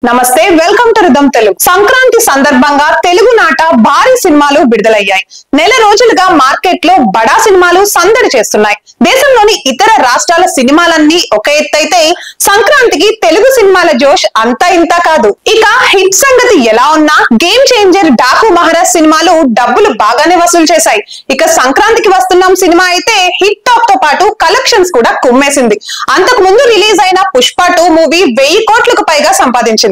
నమస్తే welcome to rhythm Telugu. Sankranti సందర్భంగా తెలుగు నాట భారీ సినిమాలు విడుదలయ్యాయి. నెల రోజులుగా మార్కెట్ లో బడా సినిమాలు సందడి చేస్తున్నాయి. దేశంలోని ఇతర రాష్ట్రాల సినిమాలన్నీ ఒక ఎత్తైతే సంక్రాంతికి తెలుగు సినిమాల జోష్ అంతా ఇంత కాదు. ఇక హిట్ సంగతి ఎలా ఉన్నా గేమ్ చేంజర్ డాకు మహారాజ్ సినిమాలు డబ్బులు బాగానే వసూలు చేశాయి. ఇక సంక్రాంతికి వస్తున్నాం సినిమా అయితే హిట్ టాక్ తో పాటు కలెక్షన్స్ కూడా కుమ్మేసింది. అంతకు ముందు రిలీజ్ అయిన పుష్ప 2 మూవీ 1000 కోట్లకు పైగా సంపాదించింది.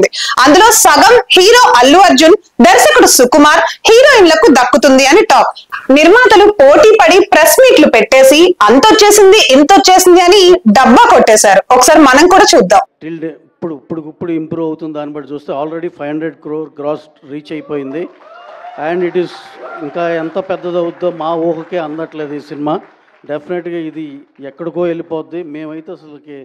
అందులో సగం హీరో అల్లు అర్జున్, దర్శకుడు సుకుమార్, హీరోయిన్లకు దక్కుతుంది అని టాక్. నిర్మాతలు పోటీ పడి ప్రెస్ మీట్లు పెట్టేసి అంతొచ్చేసింది ఇంతొచ్చేసింది అని డబ్బా కొట్టేశారు. ఒకసారి మనం కూడా చూద్దాం. ఇప్పుడు ఇంప్రూవ్ అవుతుంది. దాన్ని బట్టి చూస్తే ఆల్రెడీ 500 crore గ్రాస్ రీచ్ అయిపోయింది. అండ్ ఇట్ ఈస్ ఇంకా ఎంత పెద్దదవుద్దో మా ఊహకే అందట్లేదు. ఈ సినిమా డెఫినెట్గా ఇది ఎక్కడికో వెళ్ళిపోద్ది. మేమైతే అసలుకి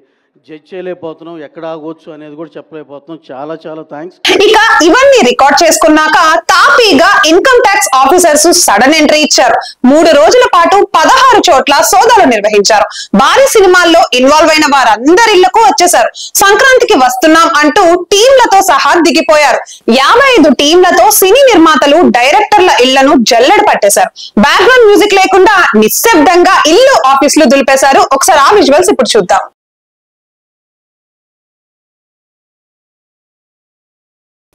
జడ్జ్ చేయలేకపోతున్నాం, ఎక్కడ ఆగవచ్చు అనేది కూడా చెప్పలేకపోతున్నాం. చాలా చాలా థ్యాంక్స్. ఇక ఇవన్నీ రికార్డ్ చేసుకున్నాక తాపీగా income tax officers sudden entry ఇచ్చారు. 3 రోజుల పాటు 16 చోట్ల సోదాలు నిర్వహించారు. భారీ సినిమాల్లో ఇన్వాల్వ్ అయిన వారందరి ఇళ్లకు వచ్చేశారు. సంక్రాంతికి వస్తున్నాం అంటూ టీంలతో సహా దిగిపోయారు. 55 టీంలతో సినీ నిర్మాతలు, డైరెక్టర్ల ఇళ్లను జల్లెడ పట్టేశారు. బ్యాక్గ్రౌండ్ మ్యూజిక్ లేకుండా నిశ్శబ్దంగా ఇల్లు ఆఫీసులు దులిపేశారు. ఒకసారి ఆ విజువల్స్ ఇప్పుడు చూద్దాం.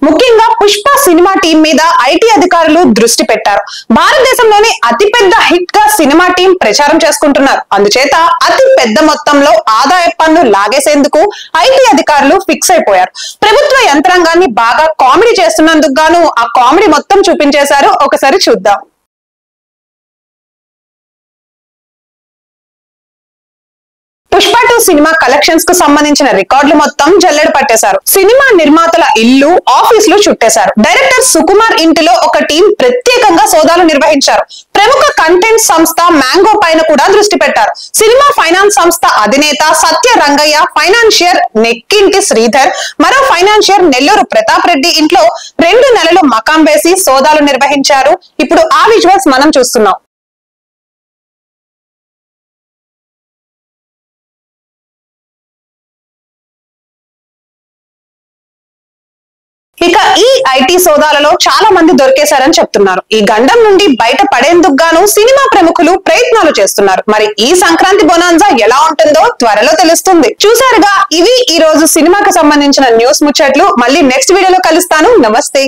ముఖ్యంగా పుష్ప సినిమా టీం మీద ఐటీ అధికారులు దృష్టి పెట్టారు. భారతదేశంలోని అతిపెద్ద హిట్ గా సినిమా టీం ప్రచారం చేసుకుంటున్నారు. అందుచేత అతి పెద్ద మొత్తంలో ఆదాయ పన్ను లాగేసేందుకు ఐటీ అధికారులు ఫిక్స్ అయిపోయారు. ప్రభుత్వ యంత్రాంగాన్ని బాగా కామెడీ చేస్తున్నందుకు గాను ఆ కామెడీ మొత్తం చూపించేశారు. ఒకసారి చూద్దాం. పుష్ప 2 సినిమా కలెక్షన్స్ కు సంబంధించిన రికార్డులు మొత్తం జల్లెడ పట్టేశారు. సినిమా నిర్మాతల ఇల్లు, ఆఫీసులు చుట్టేశారు. డైరెక్టర్ సుకుమార్ ఇంటిలో ఒక టీం ప్రత్యేకంగా సోదాలు నిర్వహించారు. ప్రముఖ కంటెంట్ సంస్థ మ్యాంగో పైన కూడా దృష్టి పెట్టారు. సినిమా ఫైనాన్స్ సంస్థ అధినేత సత్య రంగయ్య, ఫైనాన్షియర్ నెక్కింటి శ్రీధర్, మరో ఫైనాన్షియర్ నెల్లూరు ప్రతాప్ రెడ్డి ఇంట్లో 2 నెలలు మకాం వేసి సోదాలు నిర్వహించారు. ఇప్పుడు ఆ విజువల్స్ మనం చూస్తున్నాం. ఇక ఈ ఐటీ సోదాలలో చాలా మంది దొరికేశారని చెప్తున్నారు. ఈ గండం నుండి బయట పడేందుకు గాను సినిమా ప్రముఖులు ప్రయత్నాలు చేస్తున్నారు. మరి ఈ సంక్రాంతి బొనాన్జా ఎలా ఉంటుందో త్వరలో తెలుస్తుంది. చూసారుగా, ఇవి ఈ రోజు సినిమాకి సంబంధించిన న్యూస్ ముచ్చట్లు. మళ్ళీ నెక్స్ట్ వీడియోలో కలుస్తాను. నమస్తే.